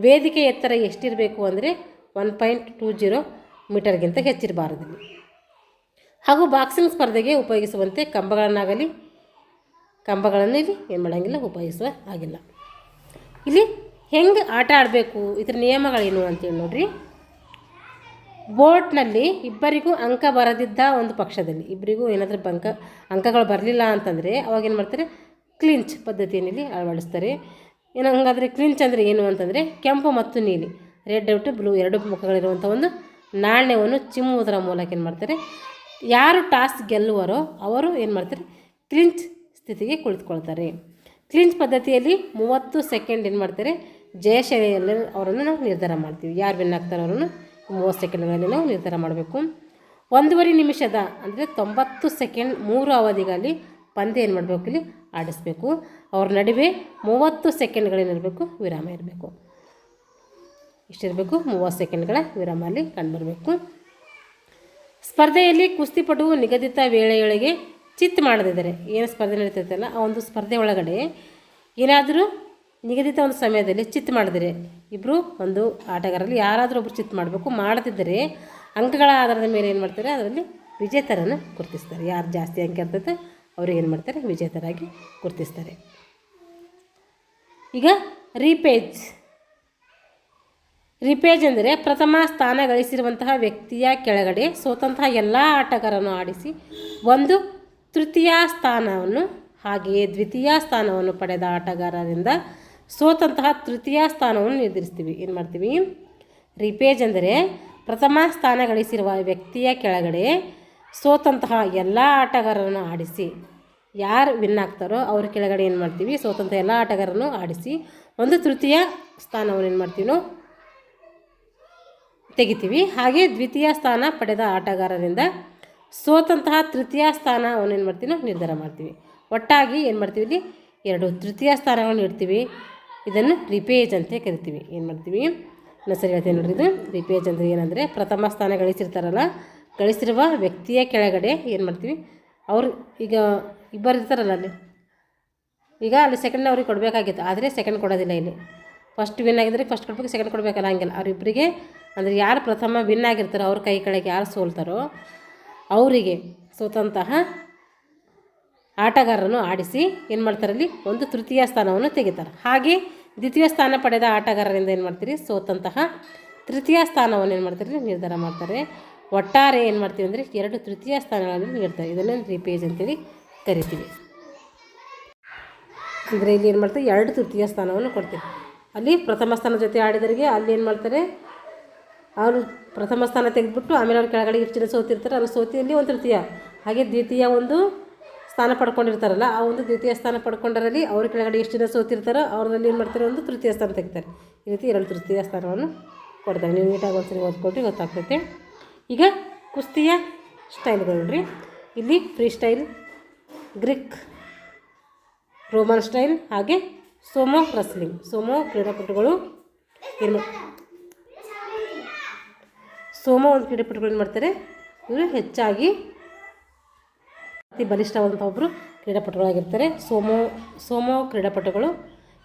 ವೇದಿಕೆ ಎತ್ತರ ಎಷ್ಟಿರಬೇಕು ಅಂದರೆ 1.20 ಮೀಟರ್ಗಿಂತ ಹೆಚ್ಚಿರಬಾರದು. ಹಾಗೂ ಬಾಕ್ಸಿಂಗ್ ಸ್ಪರ್ಧೆಗೆ ಉಪಯೋಗಿಸುವಂತೆ ಕಂಬಗಳನ್ನು ಇಲ್ಲಿ ಏನು ಮಾಡೋಂಗಿಲ್ಲ, ಉಪಯೋಗಿಸುವ ಆಗಿಲ್ಲ. ಇಲ್ಲಿ ಹೆಂಗೆ ಆಟ ಆಡಬೇಕು, ಇದರ ನಿಯಮಗಳೇನು ಅಂತೇಳಿ ನೋಡ್ರಿ. ಬೋರ್ಡ್ನಲ್ಲಿ ಇಬ್ಬರಿಗೂ ಅಂಕ ಬರದಿದ್ದ ಒಂದು ಪಕ್ಷದಲ್ಲಿ ಇಬ್ಬರಿಗೂ ಏನಾದರೂ ಅಂಕಗಳು ಬರಲಿಲ್ಲ ಅಂತಂದರೆ ಅವಾಗೇನು ಮಾಡ್ತಾರೆ, ಕ್ಲಿಂಚ್ ಪದ್ಧತಿಯನ್ನು ಇಲ್ಲಿ ಅಳವಡಿಸ್ತಾರೆ. ಏನು ಹಂಗಾದರೆ ಕ್ಲಿಂಚ್ ಅಂದರೆ ಏನು ಅಂತಂದರೆ, ಕೆಂಪು ಮತ್ತು ನೀಲಿ, ರೆಡ್ ಔಟ್ ಬ್ಲೂ ಎರಡು ಮುಖಗಳಿರುವಂಥ ಒಂದು ನಾಣ್ಯವನ್ನು ಚಿಮ್ಮುವುದರ ಮೂಲಕ ಏನು ಮಾಡ್ತಾರೆ, ಯಾರು ಟಾಸ್ ಗೆಲ್ಲುವರೋ ಅವರು ಏನು ಮಾಡ್ತಾರೆ, ಕ್ಲಿಂಚ್ ಸ್ಥಿತಿಗೆ ಕುಳಿತುಕೊಳ್ತಾರೆ. ಕ್ಲಿಂಚ್ ಪದ್ಧತಿಯಲ್ಲಿ 30 ಸೆಕೆಂಡ್ ಏನು ಮಾಡ್ತಾರೆ, ಜಯಶೈಲಿಯಲ್ಲಿ ಅವರನ್ನು ನಾವು ನಿರ್ಧಾರ ಮಾಡ್ತೀವಿ. ಯಾರು ವಿನ್ ಆಗ್ತಾರೆ ಅವರನ್ನು 30 ಸೆಕೆಂಡ್ಗಳಲ್ಲಿ ನಾವು ನಿರ್ಧಾರ ಮಾಡಬೇಕು. 1.5 ನಿಮಿಷದ ಅಂದರೆ 90 ಸೆಕೆಂಡ್ 3 ಅವಧಿಗಳಲ್ಲಿ ಪಂದ್ಯ ಏನು ಮಾಡಬೇಕು, ಇಲ್ಲಿ ಆಡಿಸ್ಬೇಕು. ಅವ್ರ ನಡುವೆ 30 ಸೆಕೆಂಡ್ಗಳೇನಿರಬೇಕು, ವಿರಾಮ ಇರಬೇಕು. ಇಷ್ಟಿರಬೇಕು, 30 ಸೆಕೆಂಡ್ಗಳ ವಿರಾಮ ಅಲ್ಲಿ ಕಂಡುಬರಬೇಕು. ಸ್ಪರ್ಧೆಯಲ್ಲಿ ಕುಸ್ತಿಪಟುವು ನಿಗದಿತ ವೇಳೆಯೊಳಗೆ ಚಿತ್ ಮಾಡದಿದ್ದರೆ, ಏನು ಸ್ಪರ್ಧೆ ನಡೀತೈತಲ್ಲ ಆ ಒಂದು ಸ್ಪರ್ಧೆ ಒಳಗಡೆ ಏನಾದರೂ ನಿಗದಿತ ಒಂದು ಸಮಯದಲ್ಲಿ ಚಿತ್ ಮಾಡಿದರೆ, ಇಬ್ಬರು ಒಂದು ಆಟಗಾರರಲ್ಲಿ ಯಾರಾದರೂ ಒಬ್ಬರು ಚಿತ್ ಮಾಡಬೇಕು. ಮಾಡದಿದ್ದರೆ ಅಂಕಗಳ ಆಧಾರದ ಮೇಲೆ ಏನು ಮಾಡ್ತಾರೆ, ಅದರಲ್ಲಿ ವಿಜೇತರನ್ನು ಗುರುತಿಸ್ತಾರೆ. ಯಾರು ಜಾಸ್ತಿ ಅಂಕ ಇರ್ತೈತೆ ಅವ್ರಿಗೆ ಏನು ಮಾಡ್ತಾರೆ, ವಿಜೇತರಾಗಿ ಗುರುತಿಸ್ತಾರೆ. ಈಗ ರಿಪೇಜ್ ಅಂದರೆ ಪ್ರಥಮ ಸ್ಥಾನ ಗಳಿಸಿರುವಂತಹ ವ್ಯಕ್ತಿಯ ಕೆಳಗಡೆ ಸೋತಂತಹ ಎಲ್ಲ ಆಟಗಾರರನ್ನು ಆಡಿಸಿ ಒಂದು ತೃತೀಯ ಸ್ಥಾನವನ್ನು ಹಾಗೆಯೇ ದ್ವಿತೀಯ ಸ್ಥಾನವನ್ನು ಪಡೆದ ಆಟಗಾರರಿಂದ ಸೋತಂತಹ ತೃತೀಯ ಸ್ಥಾನವನ್ನು ನಿರ್ಧರಿಸ್ತೀವಿ. ಏನು ಮಾಡ್ತೀವಿ? ರಿಪೇಜ್ ಅಂದರೆ ಪ್ರಥಮ ಸ್ಥಾನ ಗಳಿಸಿರುವ ವ್ಯಕ್ತಿಯ ಕೆಳಗಡೆ ಸೋತಂತಹ ಎಲ್ಲ ಆಟಗಾರರನ್ನು ಆಡಿಸಿ, ಯಾರು ವಿನ್ ಆಗ್ತಾರೋ ಅವ್ರ ಕೆಳಗಡೆ ಏನು ಮಾಡ್ತೀವಿ? ಸೋತಂತಹ ಎಲ್ಲ ಆಟಗಾರರನ್ನು ಆಡಿಸಿ ಒಂದು ತೃತೀಯ ಸ್ಥಾನವನ್ನು ಏನು ಮಾಡ್ತೀವಿ? ನಾವು ತೆಗಿತೀವಿ. ಹಾಗೆ ದ್ವಿತೀಯ ಸ್ಥಾನ ಪಡೆದ ಆಟಗಾರರಿಂದ ಸೋತಂತಹ ತೃತೀಯ ಸ್ಥಾನವನ್ನು ಏನು ಮಾಡ್ತೀವಿ? ನಾವು ನಿರ್ಧಾರ ಮಾಡ್ತೀವಿ. ಒಟ್ಟಾಗಿ ಏನು ಮಾಡ್ತೀವಿ? ಇಲ್ಲಿ 2 ತೃತೀಯ ಸ್ಥಾನಗಳನ್ನು ಇಡ್ತೀವಿ. ಇದನ್ನು ರಿಪೇಜ್ ಅಂತ ಕರಿತೀವಿ. ಏನು ಮಾಡ್ತೀವಿ? ಸರಿ ಹೇಳ್ತೀನಿ ನೋಡ್ರಿ. ಇದು ರಿಪೇಜ್ ಅಂದರೆ ಏನಂದರೆ ಪ್ರಥಮ ಸ್ಥಾನ ಗಳಿಸಿರುವ ವ್ಯಕ್ತಿಯ ಕೆಳಗಡೆ ಏನು ಮಾಡ್ತೀವಿ? ಅವರು ಈಗ ಇಬ್ಬರು ಇರ್ತಾರಲ್ಲ ಅಲ್ಲಿ ಸೆಕೆಂಡ್ ಅವ್ರಿಗೆ ಕೊಡಬೇಕಾಗಿತ್ತು, ಆದರೆ ಸೆಕೆಂಡ್ ಕೊಡೋದಿಲ್ಲ. ಇಲ್ಲಿ ಫಸ್ಟ್ ವಿನ್ ಆಗಿದ್ರೆ ಫಸ್ಟ್ ಕೊಡ್ಬೇಕು, ಸೆಕೆಂಡ್ ಕೊಡಬೇಕಲ್ಲ, ಹಂಗಿಲ್ಲ. ಅವರಿಬ್ಬರಿಗೆ ಅಂದರೆ ಯಾರು ಪ್ರಥಮ ವಿನ್ ಆಗಿರ್ತಾರೋ ಅವ್ರ ಕೈ ಕೆಳಗೆ ಯಾರು ಸೋಲ್ತಾರೋ ಅವರಿಗೆ ಸೋತಂತಹ ಆಟಗಾರರನ್ನು ಆಡಿಸಿ ಏನು ಮಾಡ್ತಾರಲ್ಲಿ? ಒಂದು ತೃತೀಯ ಸ್ಥಾನವನ್ನು ತೆಗಿತಾರೆ. ಹಾಗೆ ದ್ವಿತೀಯ ಸ್ಥಾನ ಪಡೆದ ಆಟಗಾರರಿಂದ ಏನು ಮಾಡ್ತೀರಿ? ಸೋತಂತಹ ತೃತೀಯ ಸ್ಥಾನವನ್ನು ಏನು ಮಾಡ್ತಾರೆ? ನಿರ್ಧಾರ ಮಾಡ್ತಾರೆ. ಒಟ್ಟಾರೆ ಏನು ಮಾಡ್ತೀವಿ ಅಂದರೆ 2 ತೃತೀಯ ಸ್ಥಾನಗಳನ್ನು ನೀಡ್ತಾರೆ. ಇದನ್ನು ರಿಪೇಜ್ ಅಂತೇಳಿ ಕರಿತೀವಿ. ಅಂದರೆ ಇಲ್ಲಿ ಏನು ಮಾಡ್ತೀವಿ? 2 ತೃತೀಯ ಸ್ಥಾನವನ್ನು ಕೊಡ್ತೀವಿ. ಅಲ್ಲಿ ಪ್ರಥಮ ಸ್ಥಾನ ಜೊತೆ ಆಡಿದರಿಗೆ ಅಲ್ಲಿ ಏನು ಮಾಡ್ತಾರೆ? ಅವರು ಪ್ರಥಮ ಸ್ಥಾನ ತೆಗೆದುಬಿಟ್ಟು ಆಮೇಲೆ ಅವ್ರ ಕೆಳಗಡೆ ಎಷ್ಟು ಜನ ಸೋತಿರ್ತಾರೆ ಅಲ್ಲಿ ಸೋತಿಯಲ್ಲಿ ಒಂದು ತೃತೀಯ, ಹಾಗೆ ದ್ವಿತೀಯ ಒಂದು ಸ್ಥಾನ ಪಡ್ಕೊಂಡಿರ್ತಾರಲ್ಲ ಆ ಒಂದು ದ್ವಿತೀಯ ಸ್ಥಾನ ಪಡ್ಕೊಂಡರಲ್ಲಿ ಅವ್ರ ಕೆಳಗಡೆ ಎಷ್ಟು ಜನ ಸೋತಿರ್ತಾರೋ ಅವ್ರಲ್ಲಿ ಏನು ಮಾಡ್ತಾರೆ? ಒಂದು ತೃತೀಯ ಸ್ಥಾನ ತೆಗಿತಾರೆ. ಈ ರೀತಿ 2 ತೃತೀಯ ಸ್ಥಾನವನ್ನು ಕೊಡ್ತಾರೆ. ನೀವು ನೀಟಾಗಿ ಒಂದ್ಸರಿ ಓದ್ಕೊಟ್ಟು ಗೊತ್ತಾಗ್ತೈತೆ. ಈಗ ಕುಸ್ತಿಯ ಸ್ಟೈಲ್ಗಳು ನೋಡ್ರಿ. ಇಲ್ಲಿ free style, Greek Roman style, ಹಾಗೆ ಸೋಮೋ ರಸ್ಲಿಂಗ್. ಸೋಮೋ ಕ್ರೀಡಾಪಟುಗಳು ಒಂದು ಕ್ರೀಡಾಪಟುಗಳು ಏನು ಮಾಡ್ತಾರೆ? ಇವರು ಹೆಚ್ಚಾಗಿ ಅತಿ ಬಲಿಷ್ಠವಾದಂಥ ಒಬ್ಬರು ಕ್ರೀಡಾಪಟುಗಳಾಗಿರ್ತಾರೆ. ಸೋಮೋ ಕ್ರೀಡಾಪಟುಗಳು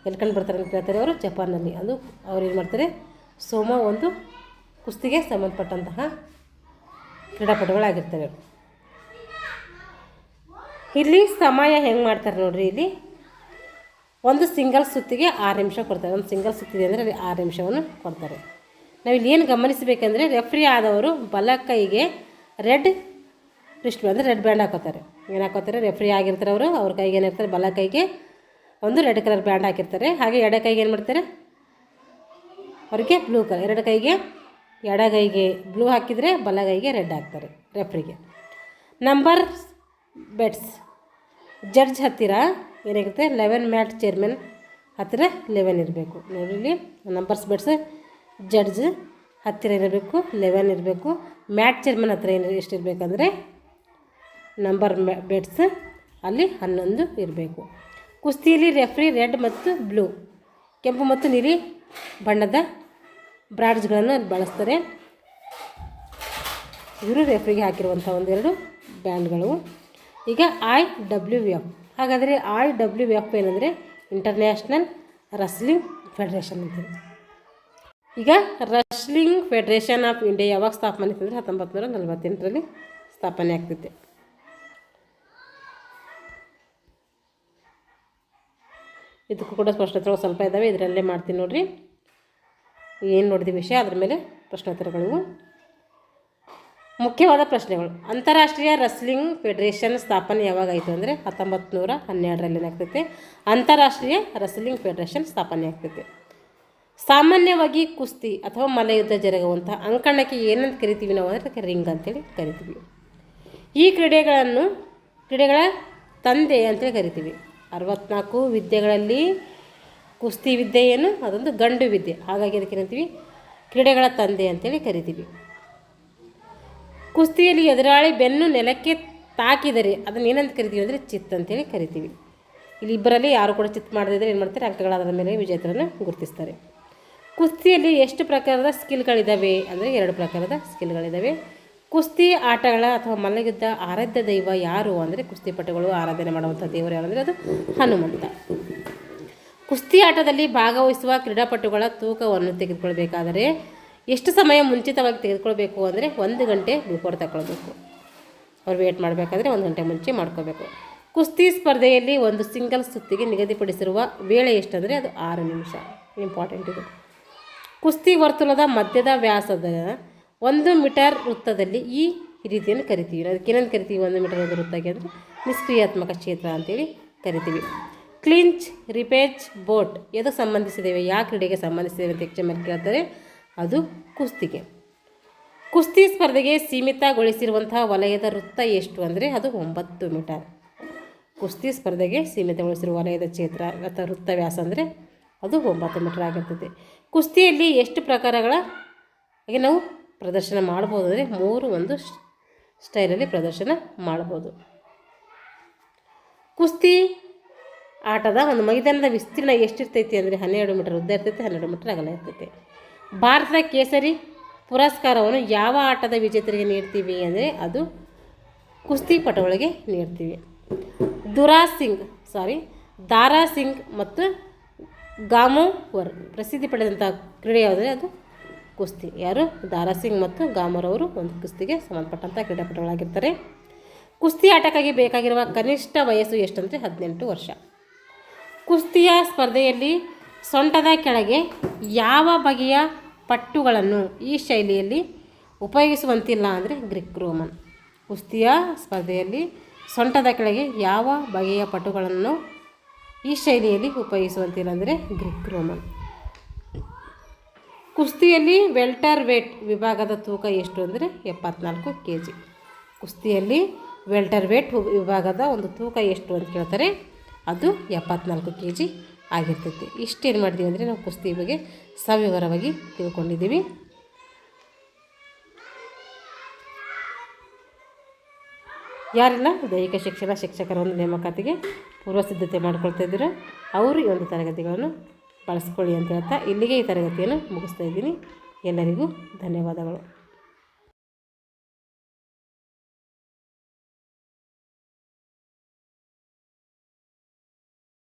ಎಲ್ಲಿ ಕಂಡು ಬರ್ತಾರೆ ಅಂತ ಕೇಳ್ತಾರೆ. ಅವರು ಜಪಾನ್ನಲ್ಲಿ. ಅದು ಅವ್ರು ಏನು ಮಾಡ್ತಾರೆ? ಸೋಮೋ ಒಂದು ಕುಸ್ತಿಗೆ ಸಂಬಂಧಪಟ್ಟಂತಹ ಕ್ರೀಡಾಪಟುಗಳಾಗಿರ್ತವೆ. ಇಲ್ಲಿ ಸಮಯ ಹೆಂಗೆ ಮಾಡ್ತಾರೆ ನೋಡ್ರಿ. ಇಲ್ಲಿ ಒಂದು ಸಿಂಗಲ್ ಸುತ್ತಿಗೆ 6 ನಿಮಿಷ ಕೊಡ್ತಾರೆ. ಒಂದು ಸಿಂಗಲ್ ಸುತ್ತಿದೆ ಅಂದರೆ ಅಲ್ಲಿ 6 ನಿಮಿಷವನ್ನು ಕೊಡ್ತಾರೆ. ನಾವಿಲ್ಲಿ ಏನು ಗಮನಿಸಬೇಕಂದ್ರೆ ರೆಫ್ರಿ ಆದವರು ಬಲ ಕೈಗೆ ರೆಡ್ ರಿಸ್ಟ್ ಅಂದರೆ ರೆಡ್ ಬ್ಯಾಂಡ್ ಹಾಕೋತಾರೆ. ಏನು ಹಾಕೋತಾರೆ? ರೆಫ್ರಿ ಆಗಿರ್ತಾರೆ ಅವರು, ಅವ್ರ ಕೈಗೆ ಏನಿರ್ತಾರೆ? ಬಲ ಕೈಗೆ ಒಂದು ರೆಡ್ ಕಲರ್ ಬ್ಯಾಂಡ್ ಹಾಕಿರ್ತಾರೆ. ಹಾಗೆ ಎಡ ಕೈಗೆ ಏನು ಮಾಡ್ತಾರೆ? ಅವ್ರಿಗೆ ಬ್ಲೂ ಕಲರ್. ಎಡಗೈಗೆ ಬ್ಲೂ ಹಾಕಿದರೆ ಬಲಗೈಗೆ ರೆಡ್ ಹಾಕ್ತಾರೆ ರೆಫ್ರಿಗೆ. ನಂಬರ್ ಬೆಟ್ಸ್ ಜಡ್ಜ್ ಹತ್ತಿರ ಏನಾಗಿರುತ್ತೆ? 11 ಮ್ಯಾಟ್ ಚೇರ್ಮನ್ ಹತ್ತಿರ 11 ಇರಬೇಕು. ನೋಡಿ ಇಲ್ಲಿ ನಂಬರ್ಸ್ ಬೆಟ್ಸ್ ಜಡ್ಜ್ ಹತ್ತಿರ ಇರಬೇಕು 11 ಇರಬೇಕು. ಮ್ಯಾಟ್ ಚೇರ್ಮನ್ ಹತ್ತಿರ ಎಷ್ಟು ಇರಬೇಕಂದ್ರೆ ನಂಬರ್ ಬೆಟ್ಸ್ ಅಲ್ಲಿ 11 ಇರಬೇಕು. ಕುಸ್ತಿಯಲ್ಲಿ ರೆಫ್ರಿ ರೆಡ್ ಮತ್ತು ಬ್ಲೂ, ಕೆಂಪು ಮತ್ತು ನೀಲಿ ಬಣ್ಣದ ಬ್ರಾಡ್ಜ್ಗಳನ್ನು ಬಳಸ್ತಾರೆ. ಇವರು ರೆಫ್ರಿಗೆ ಹಾಕಿರುವಂಥ 1-2 ಬ್ಯಾಂಡ್ಗಳು. ಈಗ IWF. ಹಾಗಾದರೆ IWF ಏನಂದರೆ ಇಂಟರ್ನ್ಯಾಷನಲ್ ರಸ್ಲಿಂಗ್ ಫೆಡರೇಷನ್ ಅಂತೇಳಿ. ಈಗ ರಸ್ಲಿಂಗ್ ಫೆಡರೇಷನ್ ಆಫ್ ಇಂಡಿಯಾ ಯಾವಾಗ ಸ್ಥಾಪನೆ ಆಯ್ತು ಅಂದರೆ 1948ರಲ್ಲಿ ಸ್ಥಾಪನೆ ಆಗ್ತಿದೆ. ಇದಕ್ಕೂ ಕೂಡ ಪ್ರಶ್ನೋತ್ತರಗಳು ಸ್ವಲ್ಪ ಇದ್ದಾವೆ, ಇದರಲ್ಲೇ ಮಾಡ್ತೀನಿ ನೋಡಿರಿ. ಏನು ನೋಡಿದ ವಿಷಯ ಅದ್ರ ಮೇಲೆ ಪ್ರಶ್ನೋತ್ತರಗಳು. ಮುಖ್ಯವಾದ ಪ್ರಶ್ನೆಗಳು. ಅಂತಾರಾಷ್ಟ್ರೀಯ ರಸ್ಲಿಂಗ್ ಫೆಡರೇಷನ್ ಸ್ಥಾಪನೆ ಯಾವಾಗಾಯಿತು ಅಂದರೆ 1912ರಲ್ಲಿ ಆಗ್ತೈತೆ. ಅಂತಾರಾಷ್ಟ್ರೀಯ ರಸ್ಲಿಂಗ್ ಫೆಡರೇಷನ್ ಸ್ಥಾಪನೆ ಆಗ್ತೈತೆ. ಸಾಮಾನ್ಯವಾಗಿ ಕುಸ್ತಿ ಅಥವಾ ಮಲ್ಲಯುದ್ಧ ಜರುಗುವಂಥ ಅಂಕಣಕ್ಕೆ ಏನಂತ ಕರಿತೀವಿ ನಾವು ಅಂದರೆ ಅದಕ್ಕೆ ರಿಂಗ್ ಅಂತೇಳಿ ಕರಿತೀವಿ. ಈ ಕ್ರೀಡೆಗಳ ತಂದೆ ಅಂತೇಳಿ ಕರಿತೀವಿ. 64 ವಿದ್ಯೆಗಳಲ್ಲಿ ಕುಸ್ತಿ ವಿದ್ಯೆ ಏನು? ಅದೊಂದು ಗಂಡು ವಿದ್ಯೆ. ಹಾಗಾಗಿ ಅದಕ್ಕೆ ಏನಂತೀವಿ? ಕ್ರೀಡೆಗಳ ತಂದೆ ಅಂತೇಳಿ ಕರಿತೀವಿ. ಕುಸ್ತಿಯಲ್ಲಿ ಎದುರಾಳಿ ಬೆನ್ನು ನೆಲಕ್ಕೆ ತಾಕಿದರೆ ಅದನ್ನು ಏನಂತ ಕರಿತೀವಿ ಅಂದರೆ ಚಿತ್ ಅಂತೇಳಿ ಕರಿತೀವಿ. ಇಲ್ಲಿ ಇಬ್ಬರಲ್ಲಿ ಯಾರು ಕೂಡ ಚಿತ್ ಮಾಡದಿದ್ದರೆ ಏನು ಮಾಡ್ತಾರೆ? ಅಂಕಗಳಾದ ಮೇಲೆ ವಿಜೇತರನ್ನು ಗುರುತಿಸ್ತಾರೆ. ಕುಸ್ತಿಯಲ್ಲಿ ಎಷ್ಟು ಪ್ರಕಾರದ ಸ್ಕಿಲ್ಗಳಿದ್ದಾವೆ ಅಂದರೆ 2 ಪ್ರಕಾರದ ಸ್ಕಿಲ್ಗಳಿದ್ದಾವೆ. ಕುಸ್ತಿ ಆಟಗಳ ಅಥವಾ ಮಲ್ಲಯುದ್ಧ ಆರಾಧ್ಯ ದೈವ ಯಾರು ಅಂದರೆ ಕುಸ್ತಿಪಟುಗಳು ಆರಾಧನೆ ಮಾಡುವಂಥ ದೇವರು ಯಾರು ಅಂದರೆ ಅದು ಹನುಮಂತ. ಕುಸ್ತಿ ಆಟದಲ್ಲಿ ಭಾಗವಹಿಸುವ ಕ್ರೀಡಾಪಟುಗಳ ತೂಕವನ್ನು ತೆಗೆದುಕೊಳ್ಬೇಕಾದರೆ ಎಷ್ಟು ಸಮಯ ಮುಂಚಿತವಾಗಿ ತೆಗೆದುಕೊಳ್ಬೇಕು ಅಂದರೆ 1 ಗಂಟೆ ಬಿಫೋರ್ ತಗೊಳ್ಬೇಕು. ಅವ್ರು ವೇಟ್ ಮಾಡಬೇಕಾದ್ರೆ 1 ಗಂಟೆ ಮುಂಚೆ ಮಾಡ್ಕೋಬೇಕು. ಕುಸ್ತಿ ಸ್ಪರ್ಧೆಯಲ್ಲಿ ಒಂದು ಸಿಂಗಲ್ ಸುತ್ತಿಗೆ ನಿಗದಿಪಡಿಸಿರುವ ವೇಳೆ ಎಷ್ಟಂದರೆ ಅದು 6 ನಿಮಿಷ. ಇಂಪಾರ್ಟೆಂಟ್ ಇದು. ಕುಸ್ತಿ ವರ್ತುಲದ ಮಧ್ಯದ ವ್ಯಾಸದ 1 ಮೀಟರ್ ವೃತ್ತದಲ್ಲಿ ಈ ರೀತಿಯನ್ನು ಕರಿತೀವಿ. ಅದಕ್ಕೆ ಏನಂತ ಕರಿತೀವಿ? 1 ಮೀಟರ್ ವೃತ್ತಕ್ಕೆ ಅಂದರೆ ನಿಷ್ಕ್ರಿಯಾತ್ಮಕ ಕ್ಷೇತ್ರ ಅಂತೇಳಿ ಕರಿತೀವಿ. ಕ್ಲಿಂಚ್, ರಿಪೇಜ್, ಬೋಟ್ ಎದಕ್ಕೆ ಸಂಬಂಧಿಸಿದ್ದೇವೆ, ಯಾವ ಕ್ರೀಡೆಗೆ ಸಂಬಂಧಿಸಿದ್ದೇವೆ ಅಂತ ಎಕ್ಸಾಮಲ್ಲಿ ಕೇಳ್ತಾರೆ. ಅದು ಕುಸ್ತಿಗೆ. ಕುಸ್ತಿ ಸ್ಪರ್ಧೆಗೆ ಸೀಮಿತಗೊಳಿಸಿರುವಂತಹ ವಲಯದ ವೃತ್ತ ಎಷ್ಟು ಅಂದರೆ ಅದು 9 ಮೀಟರ್. ಕುಸ್ತಿ ಸ್ಪರ್ಧೆಗೆ ಸೀಮಿತಗೊಳಿಸಿರುವ ವಲಯದ ಕ್ಷೇತ್ರ ಅಥವಾ ವೃತ್ತ ವ್ಯಾಸ ಅಂದರೆ ಅದು 9 ಮೀಟರ್ ಆಗಿರ್ತದೆ. ಕುಸ್ತಿಯಲ್ಲಿ ಎಷ್ಟು ಪ್ರಕಾರಗಳ ನಾವು ಪ್ರದರ್ಶನ ಮಾಡ್ಬೋದು ಅಂದರೆ 3 ಒಂದು ಸ್ಟೈಲಲ್ಲಿ ಪ್ರದರ್ಶನ ಮಾಡ್ಬೋದು. ಕುಸ್ತಿ ಆಟದ ಒಂದು ಮೈದಾನದ ವಿಸ್ತೀರ್ಣ ಎಷ್ಟಿರ್ತೈತಿ ಅಂದರೆ 12 ಮೀಟರ್ ಉದ್ದ ಇರ್ತೈತೆ, 12 ಮೀಟರ್ ಅಗಲ ಇರ್ತೈತೆ. ಭಾರತದ ಕೇಸರಿ ಪುರಸ್ಕಾರವನ್ನು ಯಾವ ಆಟದ ವಿಜೇತರಿಗೆ ನೀಡ್ತೀವಿ ಅಂದರೆ ಅದು ಕುಸ್ತಿಪಟುಗಳಿಗೆ ನೀಡ್ತೀವಿ. ದಾರಾ ಸಿಂಗ್ ಮತ್ತು ಗಾಮೋವರ್ ಪ್ರಸಿದ್ಧಿ ಪಡೆದಂಥ ಕ್ರೀಡೆ ಯಾವುದಂದರೆ ಅದು ಕುಸ್ತಿ. ಯಾರು? ದಾರಾ ಸಿಂಗ್ ಮತ್ತು ಗಾಮೋರ್ ಅವರು ಒಂದು ಕುಸ್ತಿಗೆ ಸಂಬಂಧಪಟ್ಟಂಥ ಕ್ರೀಡಾಪಟುಗಳಾಗಿರ್ತಾರೆ. ಕುಸ್ತಿ ಆಟಕ್ಕಾಗಿ ಬೇಕಾಗಿರುವ ಕನಿಷ್ಠ ವಯಸ್ಸು ಎಷ್ಟಂದರೆ 18 ವರ್ಷ. ಕುಸ್ತಿಯ ಸ್ಪರ್ಧೆಯಲ್ಲಿ ಸೊಂಟದ ಕೆಳಗೆ ಯಾವ ಬಗೆಯ ಪಟ್ಟುಗಳನ್ನು ಈ ಶೈಲಿಯಲ್ಲಿ ಉಪಯೋಗಿಸುವಂತಿಲ್ಲ ಅಂದರೆ ಗ್ರೀಕ್ ರೋಮನ್. ಕುಸ್ತಿಯ ಸ್ಪರ್ಧೆಯಲ್ಲಿ ಸೊಂಟದ ಕೆಳಗೆ ಯಾವ ಬಗೆಯ ಪಟ್ಟುಗಳನ್ನು ಈ ಶೈಲಿಯಲ್ಲಿ ಉಪಯೋಗಿಸುವಂತಿಲ್ಲ ಅಂದರೆ ಗ್ರೀಕ್ ರೋಮನ್. ಕುಸ್ತಿಯಲ್ಲಿ ವೆಲ್ಟರ್ ವೇಟ್ ವಿಭಾಗದ ತೂಕ ಎಷ್ಟು ಅಂದರೆ 74 kg. ಕುಸ್ತಿಯಲ್ಲಿ ವೆಲ್ಟರ್ ವೇಟ್ ವಿಭಾಗದ ಒಂದು ತೂಕ ಎಷ್ಟು ಅಂತ ಕೇಳ್ತಾರೆ. ಅದು 74 kg ಆಗಿರ್ತೈತಿ. ಇಷ್ಟೇನು ಮಾಡಿದ್ದೀವಿ ಅಂದರೆ ನಾವು ಕುಸ್ತಿ ಬಗ್ಗೆ ಸವಿವರವಾಗಿ ತಿಳ್ಕೊಂಡಿದ್ದೀವಿ. ಯಾರೆಲ್ಲ ದೈಹಿಕ ಶಿಕ್ಷಣ ಶಿಕ್ಷಕರ ಒಂದು ನೇಮಕಾತಿಗೆ ಪೂರ್ವ ಸಿದ್ಧತೆ ಮಾಡ್ಕೊಳ್ತಾ ಇದ್ದೀರೋ ಅವರು ಈ ಒಂದು ತರಗತಿಗಳನ್ನು ಬಳಸ್ಕೊಳ್ಳಿ ಅಂತ ಹೇಳ್ತಾ ಇಲ್ಲಿಗೆ ಈ ತರಗತಿಯನ್ನು ಮುಗಿಸ್ತಾ ಇದ್ದೀನಿ. ಎಲ್ಲರಿಗೂ ಧನ್ಯವಾದಗಳು.